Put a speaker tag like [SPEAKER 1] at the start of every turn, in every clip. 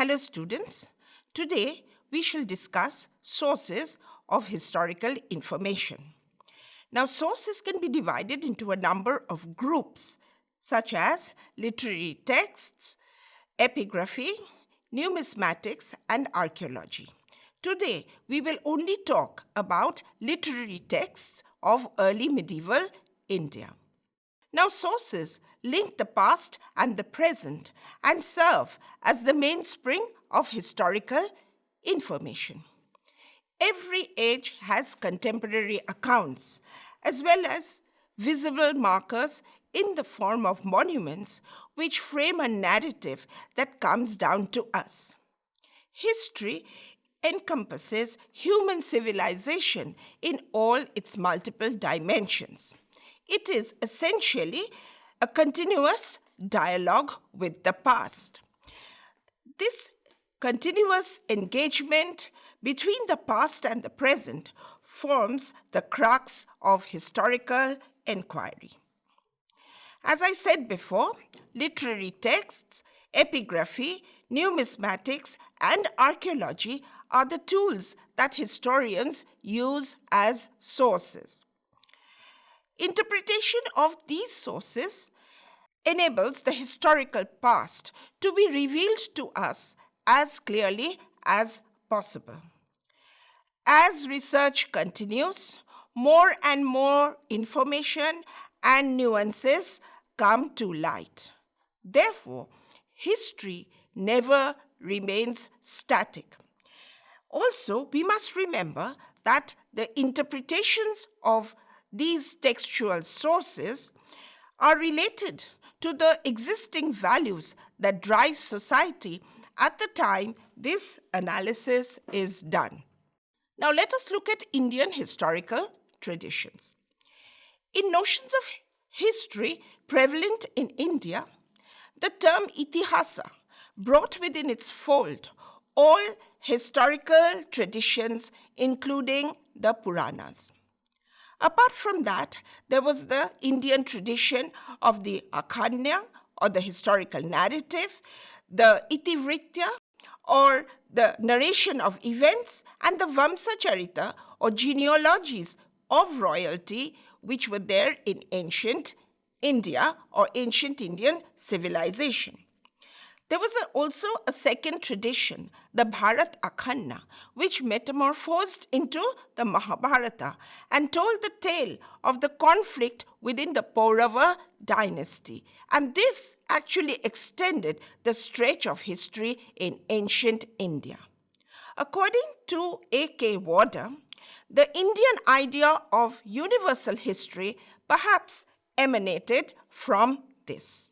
[SPEAKER 1] Hello students, today we shall discuss sources of historical information. Now sources can be divided into a number of groups such as literary texts, epigraphy, numismatics and archaeology. Today we will only talk about literary texts of early medieval India. Now, sources link the past and the present and serve as the mainspring of historical information. Every age has contemporary accounts as well as visible markers in the form of monuments which frame a narrative that comes down to us. History encompasses human civilization in all its multiple dimensions. It is essentially a continuous dialogue with the past. This continuous engagement between the past and the present forms the crux of historical inquiry. As I said before, literary texts, epigraphy, numismatics, and archaeology are the tools that historians use as sources. Interpretation of these sources enables the historical past to be revealed to us as clearly as possible. As research continues, more and more information and nuances come to light. Therefore, history never remains static. Also, we must remember that the interpretations of these textual sources are related to the existing values that drive society at the time this analysis is done. Now let us look at Indian historical traditions. In notions of history prevalent in India, the term itihasa brought within its fold all historical traditions, including the Puranas. Apart from that, there was the Indian tradition of the Akhanya, or the historical narrative, the Itivritya, or the narration of events, and the Vamsacharita, or genealogies of royalty, which were there in ancient India, or ancient Indian civilization. There was also a second tradition, the Bharat Akhanya, which metamorphosed into the Mahabharata and told the tale of the conflict within the Paurava dynasty. And this actually extended the stretch of history in ancient India. According to A.K. Warder, the Indian idea of universal history perhaps emanated from this.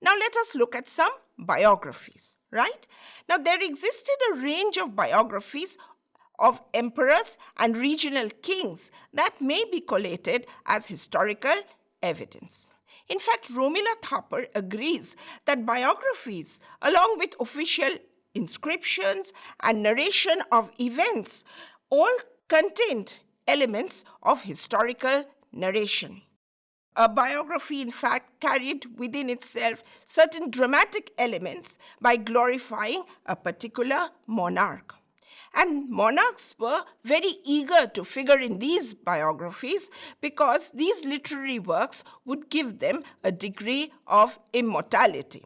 [SPEAKER 1] Now let us look at some biographies, right? Now there existed a range of biographies of emperors and regional kings that may be collated as historical evidence. In fact, Romila Thapar agrees that biographies, along with official inscriptions and narration of events, all contained elements of historical narration. A biography, in fact, carried within itself certain dramatic elements by glorifying a particular monarch. And monarchs were very eager to figure in these biographies because these literary works would give them a degree of immortality.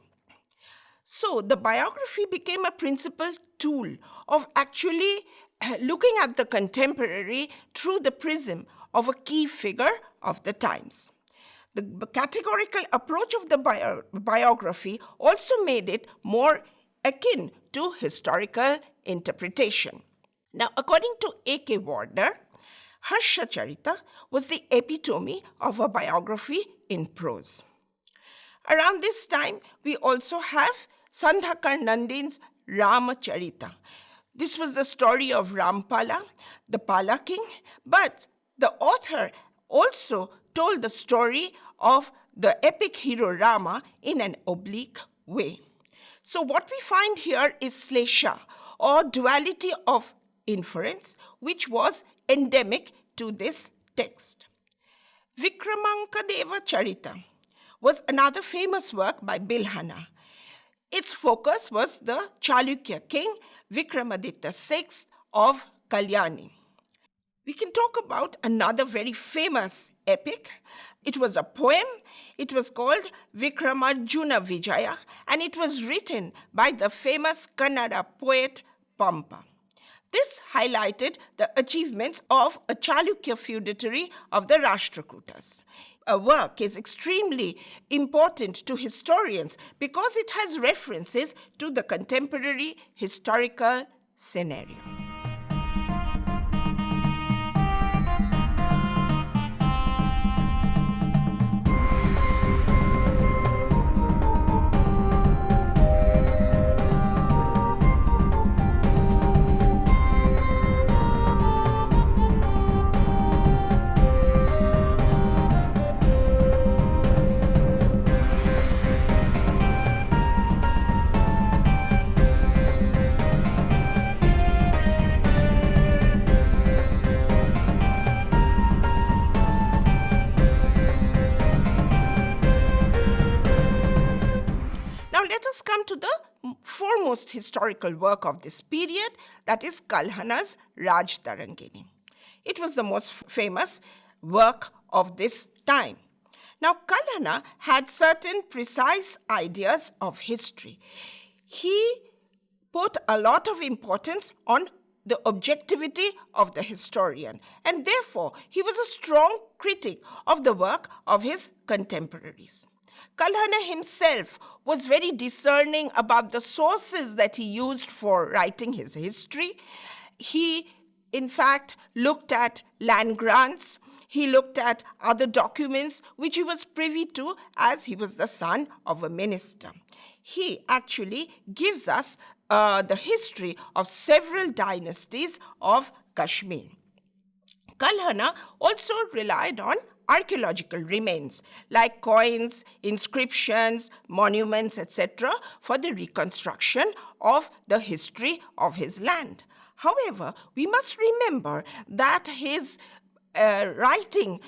[SPEAKER 1] So the biography became a principal tool of actually looking at the contemporary through the prism of a key figure of the times. The categorical approach of the biography also made it more akin to historical interpretation. Now, according to A.K. Warder, Harshacharita was the epitome of a biography in prose. Around this time, we also have Sandhakar Nandin's Ramacharita. This was the story of Rampala, the Pala king, but the author also told the story of the epic hero Rama in an oblique way. So what we find here is slesha, or duality of inference, which was endemic to this text. Vikramankadeva Charita was another famous work by Bilhana. Its focus was the Chalukya king Vikramaditya VI of Kalyani. We can talk about another very famous epic. It was a poem. It was called Vikramarjuna Vijaya, and it was written by the famous Kannada poet Pampa. This highlighted the achievements of a Chalukya feudatory of the Rashtrakutas. A work is extremely important to historians because it has references to the contemporary historical scenario. To the foremost historical work of this period, that is Kalhana's Raj Tarangini. It was the most famous work of this time. Now, Kalhana had certain precise ideas of history. He put a lot of importance on the objectivity of the historian, and therefore he was a strong critic of the work of his contemporaries. Kalhana himself was very discerning about the sources that he used for writing his history. He, in fact, looked at land grants. He looked at other documents which he was privy to as he was the son of a minister. He actually gives us the history of several dynasties of Kashmir. Kalhana also relied on archaeological remains like coins, inscriptions, monuments, etc. for the reconstruction of the history of his land. However, we must remember that his writing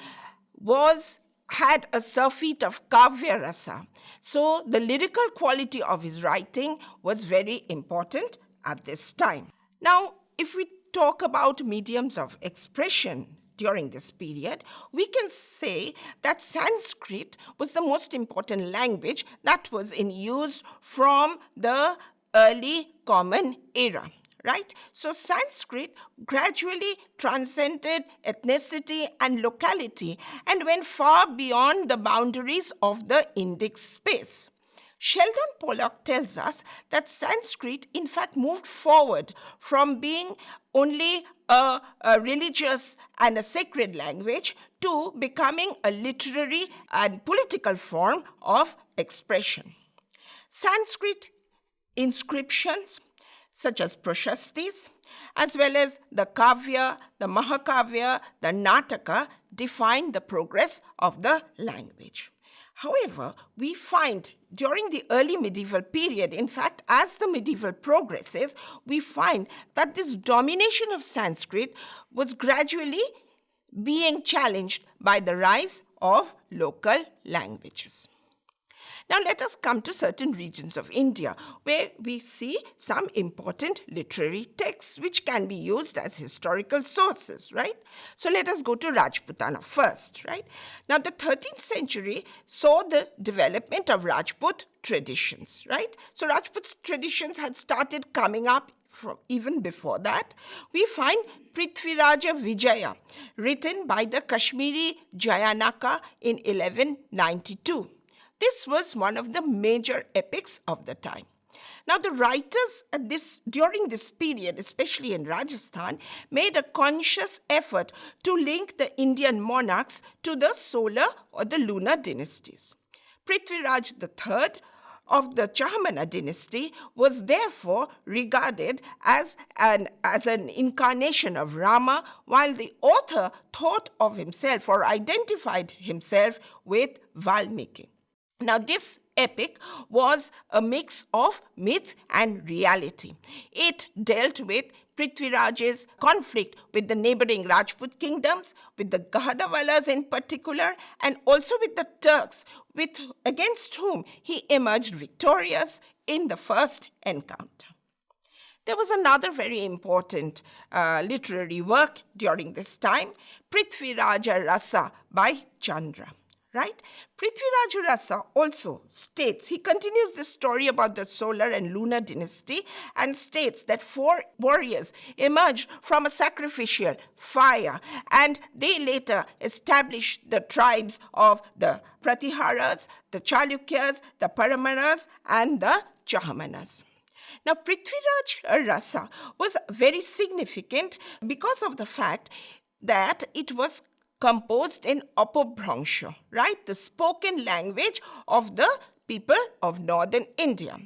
[SPEAKER 1] had a surfeit of kavya rasa. So the lyrical quality of his writing was very important at this time. Now, if we talk about mediums of expression during this period, we can say that Sanskrit was the most important language that was in use from the early Common Era, right? So Sanskrit gradually transcended ethnicity and locality and went far beyond the boundaries of the Indic space. Sheldon Pollock tells us that Sanskrit, in fact, moved forward from being only a religious and a sacred language to becoming a literary and political form of expression. Sanskrit inscriptions, such as Prashastis, as well as the Kavya, the Mahakavya, the Nataka, define the progress of the language. However, we find during the early medieval period, in fact, as the medieval progresses, we find that this domination of Sanskrit was gradually being challenged by the rise of local languages. Now let us come to certain regions of India where we see some important literary texts which can be used as historical sources, right? So let us go to Rajputana first, right? Now the 13th century saw the development of Rajput traditions, right? So Rajput traditions had started coming up from even before that. We find Prithviraja Vijaya, written by the Kashmiri Jayanaka in 1192. This was one of the major epics of the time. Now, the writers during this period, especially in Rajasthan, made a conscious effort to link the Indian monarchs to the solar or the lunar dynasties. Prithviraj III of the Chahmana dynasty was therefore regarded as an incarnation of Rama, while the author thought of himself or identified himself with Valmiki. Now, this epic was a mix of myth and reality. It dealt with Prithviraj's conflict with the neighboring Rajput kingdoms, with the Gahadawalas in particular, and also with the Turks, against whom he emerged victorious in the first encounter. There was another very important literary work during this time, Prithviraja Rasa by Chandra. Right? Prithviraj Rasa also states, he continues this story about the solar and lunar dynasty and states that 4 warriors emerged from a sacrificial fire and they later established the tribes of the Pratiharas, the Chalukyas, the Paramaras and the Chahamanas. Now, Prithviraj Rasa was very significant because of the fact that it was composed in Apabhrangsha, right? The spoken language of the people of northern India.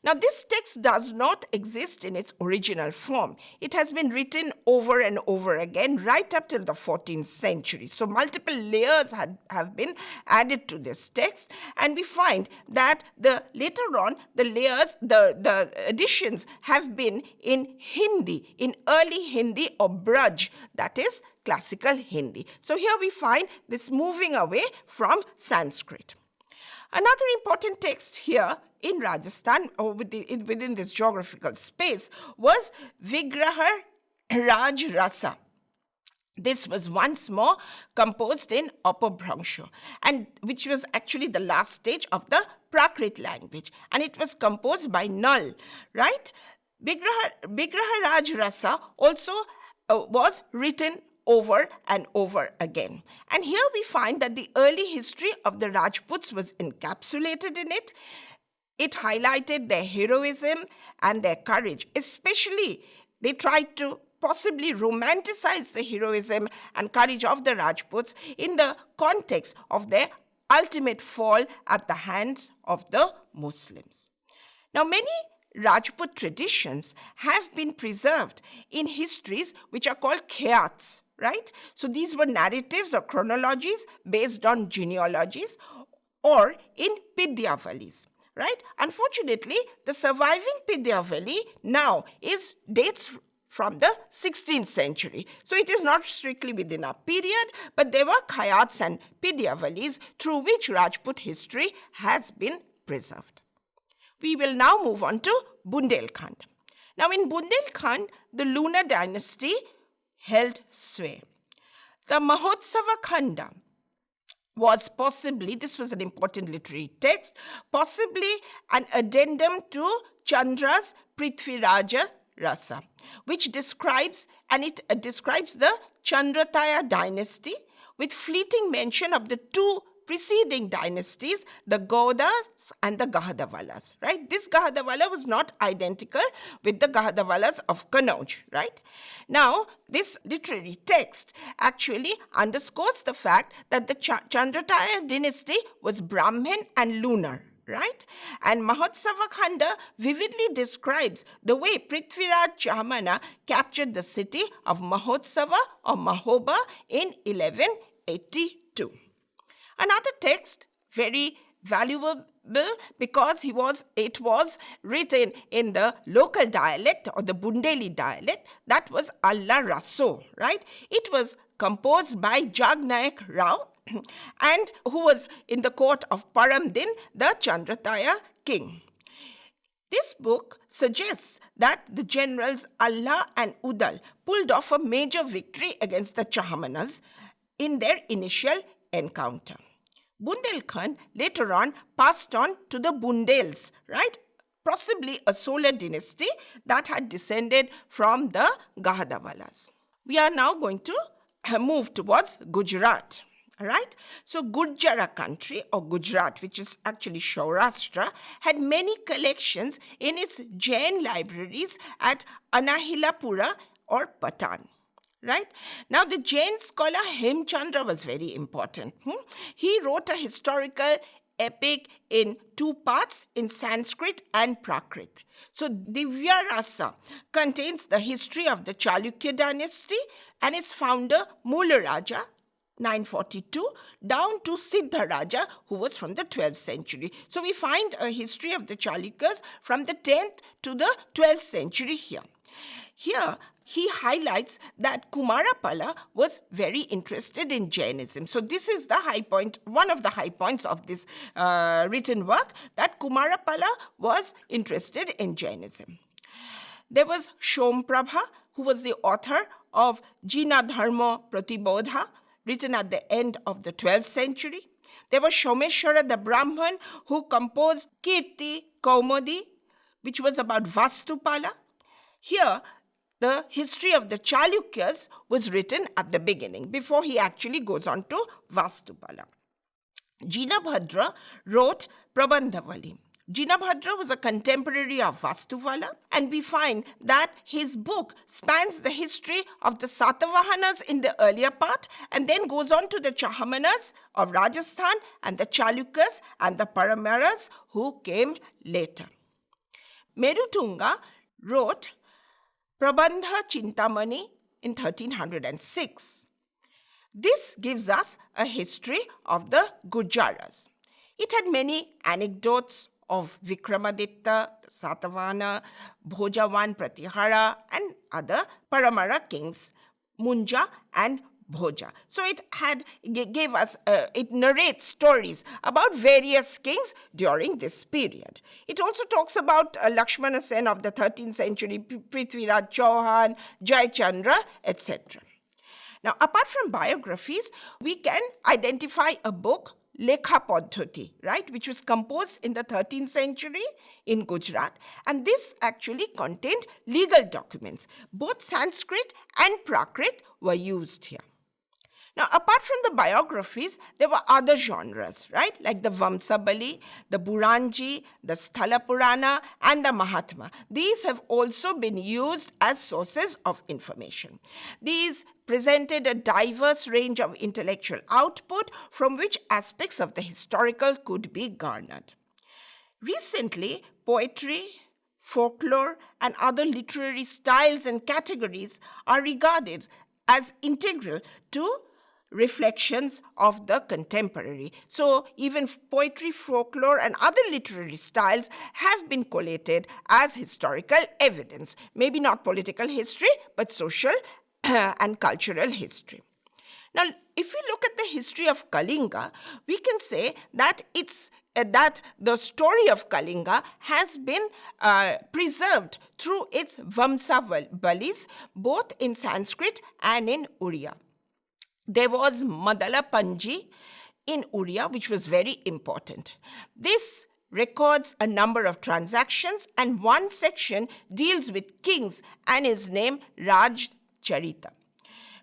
[SPEAKER 1] Now, this text does not exist in its original form. It has been written over and over again right up till the 14th century. So, multiple layers have been added to this text, and we find that later on, the layers, the additions have been in Hindi, in early Hindi or Braj, that is classical Hindi. So, here we find this moving away from Sanskrit. Another important text here in Rajasthan, or within this geographical space, was Vigraha Raj Rasa. This was once more composed in Apabhrangsha, and which was actually the last stage of the Prakrit language, and it was composed by Nal, right? Vigraha Raj Rasa also was written over and over again. And here we find that the early history of the Rajputs was encapsulated in it. It highlighted their heroism and their courage. Especially, they tried to possibly romanticize the heroism and courage of the Rajputs in the context of their ultimate fall at the hands of the Muslims. Now, many Rajput traditions have been preserved in histories which are called khyats, right? So these were narratives or chronologies based on genealogies or in Pidyavalis, right? Unfortunately, the surviving Pidyavali now dates from the 16th century. So it is not strictly within our period, but there were khyats and Pidyavalis through which Rajput history has been preserved. We will now move on to Bundelkhand. Now in Bundelkhand, the lunar dynasty held sway. The Mahotsava Khanda was possibly, this was an important literary text, possibly an addendum to Chandra's Prithviraja Rasa, which describes the Chandrataya dynasty with fleeting mention of the 2 preceding dynasties, the Gaudas and the Gahadavalas, right? This Gahadavala was not identical with the Gahadavalas of Kannauj, right? Now, this literary text actually underscores the fact that the Chandrataya dynasty was Brahmin and lunar, right? And Mahotsava Khanda vividly describes the way Prithviraj Chamana captured the city of Mahotsava or Mahoba in 1182. Another text, very valuable because it was written in the local dialect or the Bundeli dialect, that was Allah Raso, right? It was composed by Jagnayak Rao and who was in the court of Paramdin, the Chandrataya king. This book suggests that the generals Allah and Udal pulled off a major victory against the Chahamanas in their initial encounter. Bundelkhand later on passed on to the Bundels, right? Possibly a solar dynasty that had descended from the Gahadavalas. We are now going to move towards Gujarat, right? So Gujara country or Gujarat, which is actually Saurashtra, had many collections in its Jain libraries at Anahilapura or Patan. Right? Now, the Jain scholar Hemchandra was very important. He wrote a historical epic in 2 parts in Sanskrit and Prakrit. So, Divya Rasa contains the history of the Chalukya dynasty and its founder Mularaja, 942, down to Siddharaja, who was from the 12th century. So, we find a history of the Chalukyas from the 10th to the 12th century here. Here, he highlights that Kumarapala was very interested in Jainism. So this is the high point, one of the high points of this written work, that Kumarapala was interested in Jainism. There was Somprabha, who was the author of Jina Dharma Pratibodha, written at the end of the 12th century. There was Someshwara the Brahman, who composed Kirti Kaumudi, which was about Vastupala. Here, the history of the Chalukyas was written at the beginning, before he actually goes on to Vastupala. Jinabhadra wrote Prabandhavali. Jinabhadra was a contemporary of Vastuvala, and we find that his book spans the history of the Satavahanas in the earlier part and then goes on to the Chahamanas of Rajasthan and the Chalukyas and the Paramaras who came later. Merutunga wrote Prabandha Chintamani in 1306. This gives us a history of the Gujaras. It had many anecdotes of Vikramaditya, Satavahana, Bhojavan Pratihara, and other Paramara kings, Munja and Bhoja. So it narrates stories about various kings during this period. It also talks about Lakshmana Sen of the 13th century, Prithviraj Chauhan, Jayachandra, etc. Now, apart from biographies, we can identify a book, Lekha Paddhati, right, which was composed in the 13th century in Gujarat. And this actually contained legal documents. Both Sanskrit and Prakrit were used here. Now, apart from the biographies, there were other genres, right, like the Vamsabali, the Buranji, the Sthala Purana, and the Mahatma. These have also been used as sources of information. These presented a diverse range of intellectual output from which aspects of the historical could be garnered. Recently, poetry, folklore, and other literary styles and categories are regarded as integral to reflections of the contemporary. So even poetry, folklore, and other literary styles have been collated as historical evidence. Maybe not political history, but social and cultural history. Now, if we look at the history of Kalinga, we can say that that the story of Kalinga has been preserved through its Vamsavalis, both in Sanskrit and in Uriya. There was Madala Panji in Uriya, which was very important. This records a number of transactions, and one section deals with kings and is named Raj Charita.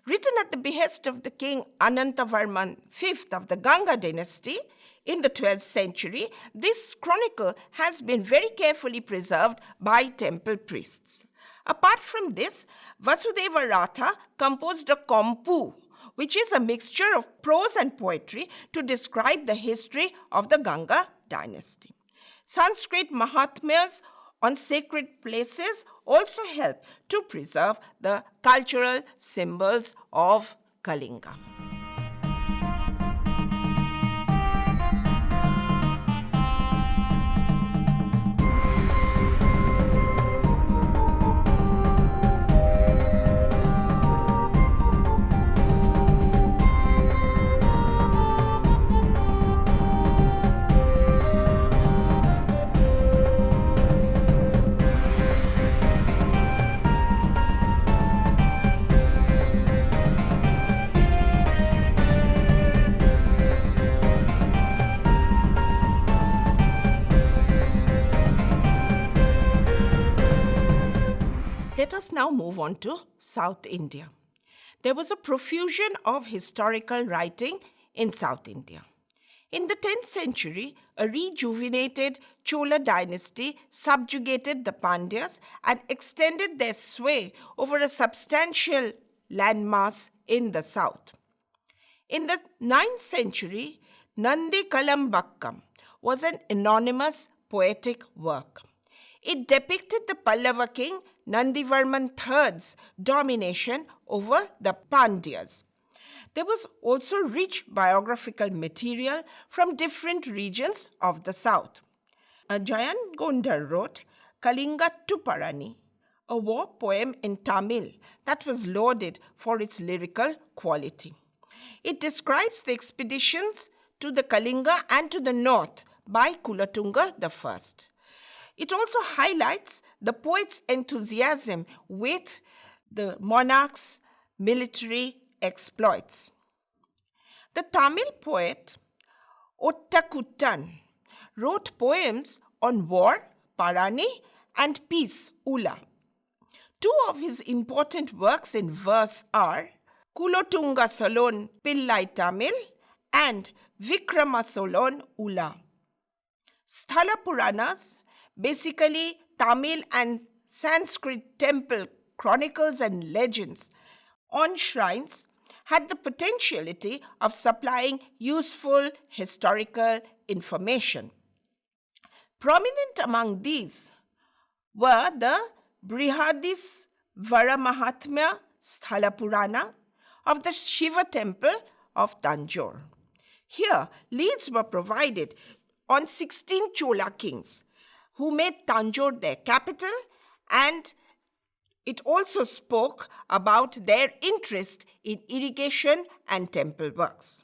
[SPEAKER 1] Written at the behest of the king Anantavarman V of the Ganga dynasty in the 12th century, this chronicle has been very carefully preserved by temple priests. Apart from this, Vasudeva Ratha composed a Kompu, which is a mixture of prose and poetry to describe the history of the Ganga dynasty. Sanskrit Mahatmyas on sacred places also help to preserve the cultural symbols of Kalinga. Let us now move on to South India. There was a profusion of historical writing in South India. In the 10th century, a rejuvenated Chola dynasty subjugated the Pandyas and extended their sway over a substantial landmass in the south. In the 9th century, Nandi Kalambakkam was an anonymous poetic work. It depicted the Pallava king Nandivarman III's domination over the Pandyas. There was also rich biographical material from different regions of the south. Jayan Gondar wrote Kalinga Tuparani, a war poem in Tamil that was lauded for its lyrical quality. It describes the expeditions to the Kalinga and to the north by Kulatunga I. It also highlights the poet's enthusiasm with the monarch's military exploits. The Tamil poet Ottakuttan wrote poems on war, Parani, and peace, Ula. Two of his important works in verse are Kulotunga Solon Pillai Tamil and Vikrama Solon Ula. Sthala Puranas, basically Tamil and Sanskrit temple chronicles and legends on shrines, had the potentiality of supplying useful historical information. Prominent among these were the Brihadis Varamahatmya Sthala Purana of the Shiva temple of Tanjore. Here, leads were provided on 16 Chola kings who made Tanjore their capital, and it also spoke about their interest in irrigation and temple works.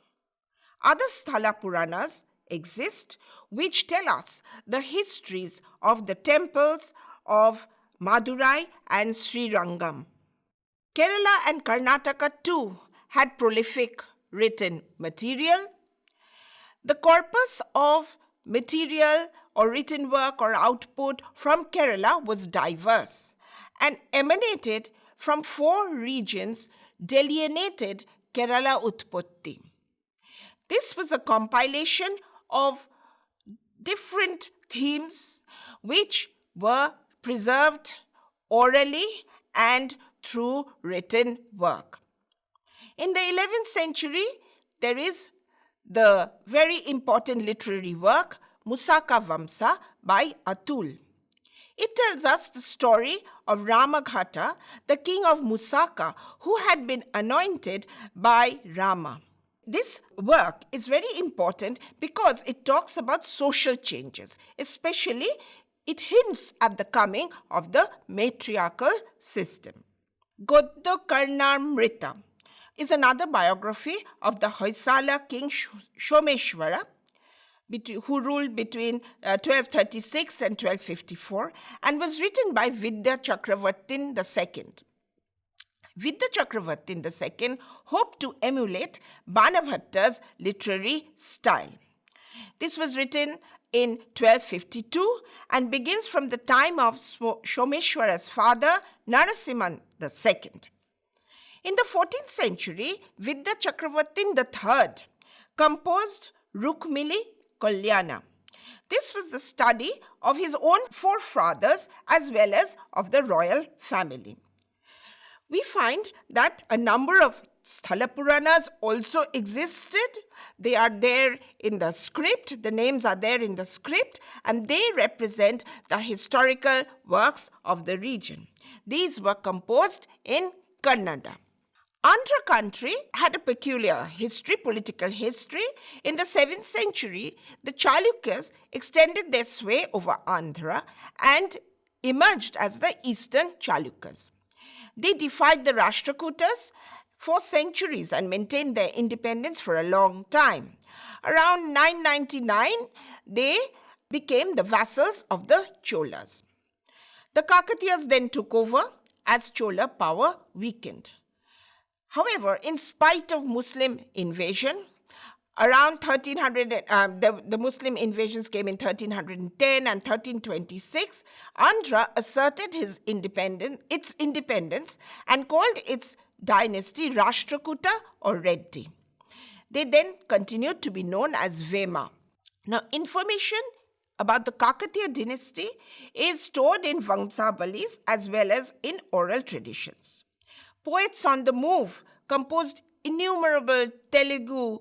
[SPEAKER 1] Other Sthala Puranas exist which tell us the histories of the temples of Madurai and Srirangam. Kerala and Karnataka too had prolific written material. The corpus of material or written work or output from Kerala was diverse and emanated from 4 regions delineated Kerala Utpotti. This was a compilation of different themes which were preserved orally and through written work. In the 11th century, there is the very important literary work Musaka Vamsa by Atul. It tells us the story of Ramaghata, the king of Musaka, who had been anointed by Rama. This work is very important because it talks about social changes, especially it hints at the coming of the matriarchal system. Goddo Karnamrita is another biography of the Hoysala king Someshwara, who ruled between 1236 and 1254 and was written by Vidya Chakravartin II. Vidya Chakravartin II hoped to emulate Banabhatta's literary style. This was written in 1252 and begins from the time of Someshwara's father, Narasimhan II. In the 14th century, Vidya Chakravartin III composed Rukmili Kalhana. This was the study of his own forefathers as well as of the royal family. We find that a number of Sthala Puranas also existed. They are there in the script, the names are there in the script, and they represent the historical works of the region. These were composed in Kannada. Andhra country had a peculiar history, political history. In the 7th century, the Chalukyas extended their sway over Andhra and emerged as the Eastern Chalukyas. They defied the Rashtrakutas for centuries and maintained their independence for a long time. Around 999, they became the vassals of the Cholas. The Kakatiyas then took over as Chola power weakened. However, in spite of Muslim invasion, around 1300, the Muslim invasions came in 1310 and 1326, Andhra asserted its independence and called its dynasty Rashtrakuta or Reddy. They then continued to be known as Vema. Now, information about the Kakatiya dynasty is stored in Vamsavalis as well as in oral traditions. Poets on the move composed innumerable Telugu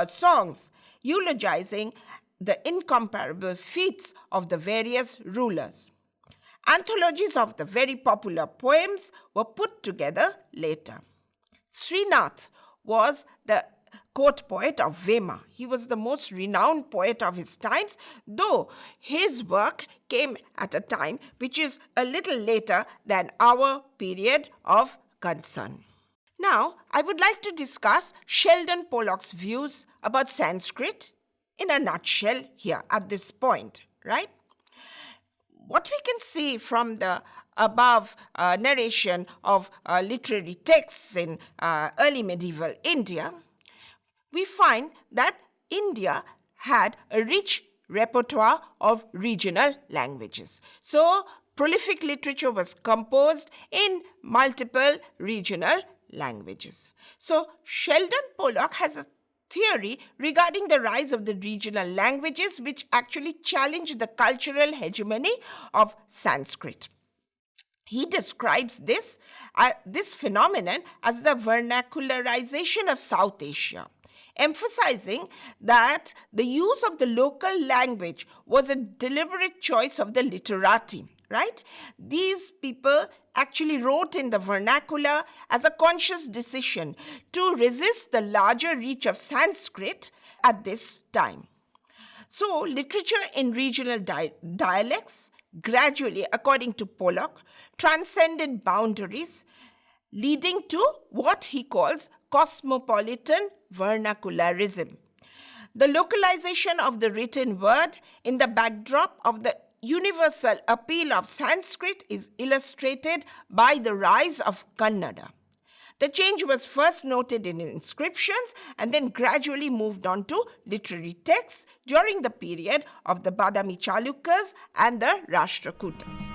[SPEAKER 1] songs eulogizing the incomparable feats of the various rulers. Anthologies of the very popular poems were put together later. Srinath was the court poet of Vema. He was the most renowned poet of his times, though his work came at a time which is a little later than our period of concern. Now, I would like to discuss Sheldon Pollock's views about Sanskrit in a nutshell here at this point, right? What we can see from the above narration of literary texts in early medieval India, we find that India had a rich repertoire of regional languages. So, prolific literature was composed in multiple regional languages. So, Sheldon Pollock has a theory regarding the rise of the regional languages which actually challenged the cultural hegemony of Sanskrit. He describes this phenomenon as the vernacularization of South Asia, emphasizing that the use of the local language was a deliberate choice of the literati, right? These people actually wrote in the vernacular as a conscious decision to resist the larger reach of Sanskrit at this time. So, literature in regional dialects gradually, according to Pollock, transcended boundaries, leading to what he calls cosmopolitan vernacularism. The localization of the written word in the backdrop of the universal appeal of Sanskrit is illustrated by the rise of Kannada. The change was first noted in inscriptions and then gradually moved on to literary texts during the period of the Badami Chalukyas and the Rashtrakutas.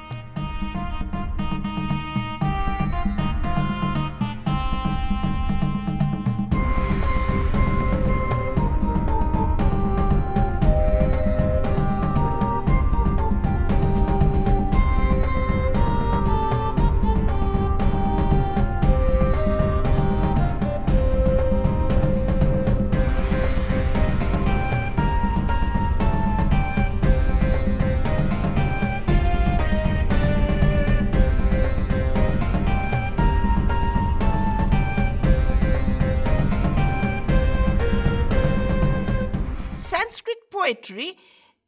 [SPEAKER 1] Poetry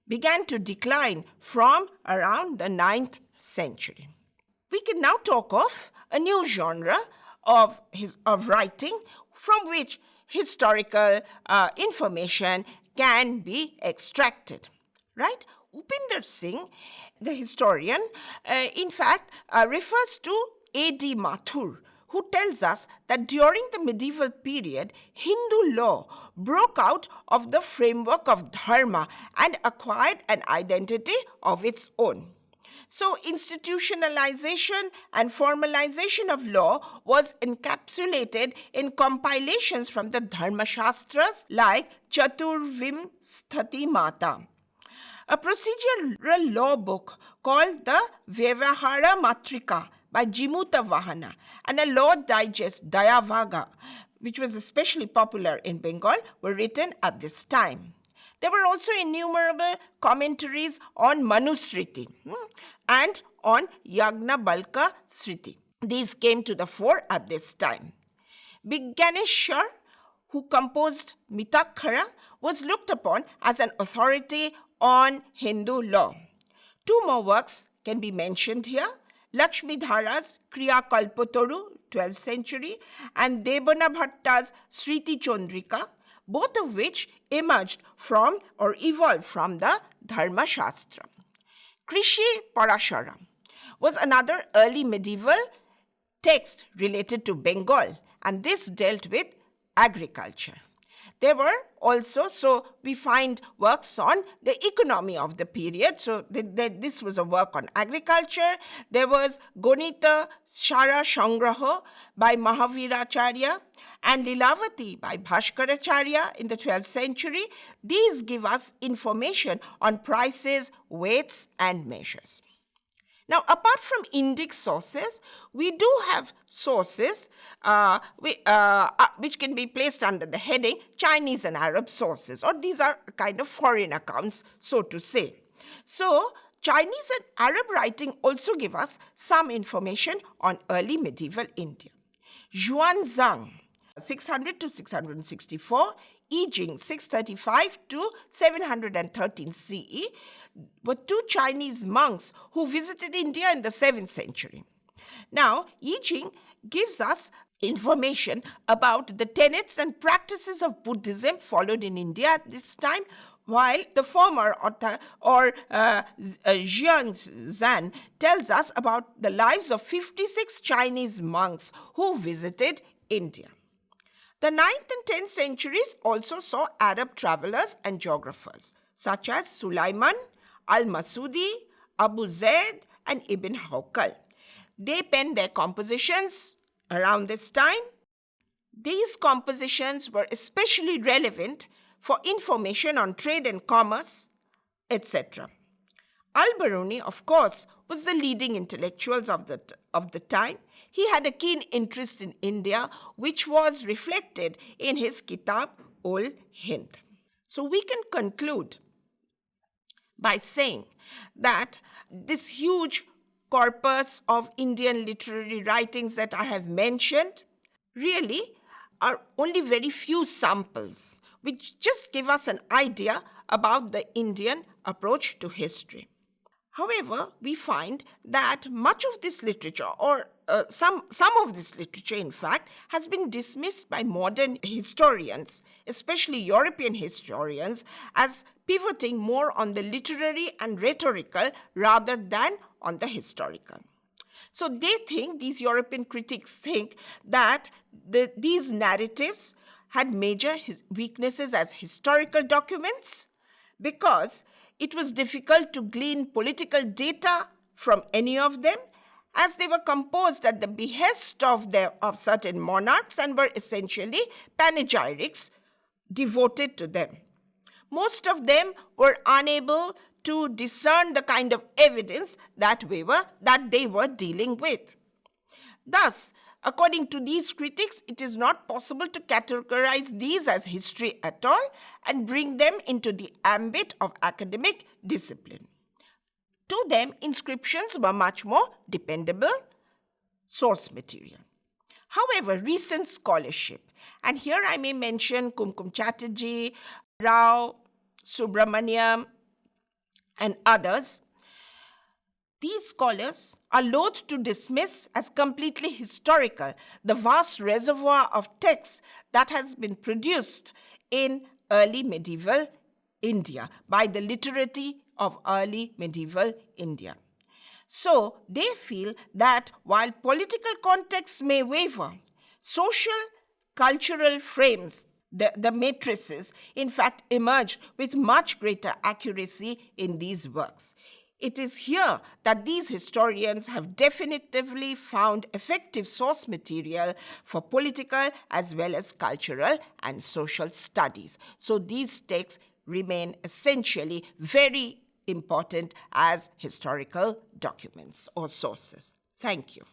[SPEAKER 1] began to decline from around the 9th century. We can now talk of a new genre of writing from which historical information can be extracted, right? Upinder Singh, the historian, in fact, refers to A.D. Mathur, who tells us that during the medieval period, Hindu law broke out of the framework of dharma and acquired an identity of its own. So, institutionalization and formalization of law was encapsulated in compilations from the Dharma Shastras like Chaturvim Sthati Mata. A procedural law book called the Vyavahara Matrika by Jimuta Vahana and a law digest, Dayavaga, which was especially popular in Bengal, were written at this time. There were also innumerable commentaries on Manusriti and on Yagnabalka Sriti. These came to the fore at this time. Big Ganeshwar, who composed Mitakhara, was looked upon as an authority on Hindu law. Two more works can be mentioned here. Lakshmi Dhara's Kriya Kalpataru, 12th century, and Debana Bhatta's Sriti Chandrika, both of which emerged from or evolved from the Dharma Shastra. Krishi Parashara was another early medieval text related to Bengal, and this dealt with agriculture. There were also, so we find works on the economy of the period. So this was a work on agriculture. There was Gonita Shara Shangraha by Mahaviracharya and Lilavati by Bhaskaracharya in the 12th century. These give us information on prices, weights, and measures. Now, apart from Indic sources, we do have sources which can be placed under the heading Chinese and Arab sources, or these are kind of foreign accounts, so to say. So, Chinese and Arab writing also give us some information on early medieval India. Xuanzang 600 to 664, I Ching 635 to 713 CE, were two Chinese monks who visited India in the 7th century. Now, I Ching gives us information about the tenets and practices of Buddhism followed in India at this time, while the former, Zhang tells us about the lives of 56 Chinese monks who visited India. The 9th and 10th centuries also saw Arab travelers and geographers, such as Sulaiman, Al-Masudi, Abu Zaid, and Ibn Hawkal. They penned their compositions around this time. These compositions were especially relevant for information on trade and commerce, etc. Al-Biruni, of course, was the leading intellectual of the time. He had a keen interest in India, which was reflected in his Kitab ul Hind. So we can conclude by saying that this huge corpus of Indian literary writings that I have mentioned really are only very few samples, which just give us an idea about the Indian approach to history. However, we find that much of this literature, or some of this literature, in fact, has been dismissed by modern historians, especially European historians, as pivoting more on the literary and rhetorical rather than on the historical. So these European critics think that these narratives had major weaknesses as historical documents because it was difficult to glean political data from any of them, as they were composed at the behest of certain monarchs and were essentially panegyrics devoted to them. Most of them were unable to discern the kind of evidence that they were dealing with. Thus, according to these critics, it is not possible to categorize these as history at all and bring them into the ambit of academic discipline. To them, inscriptions were much more dependable source material. However, recent scholarship, and here I may mention Kumkum Chatterjee, Rao, Subramaniam, and others, these scholars are loath to dismiss as completely historical the vast reservoir of texts that has been produced in early medieval India by the literati of early medieval India. So they feel that while political contexts may waver, social, cultural frames, the matrices, in fact, emerged with much greater accuracy in these works. It is here that these historians have definitively found effective source material for political as well as cultural and social studies. So these texts remain essentially very important as historical documents or sources. Thank you.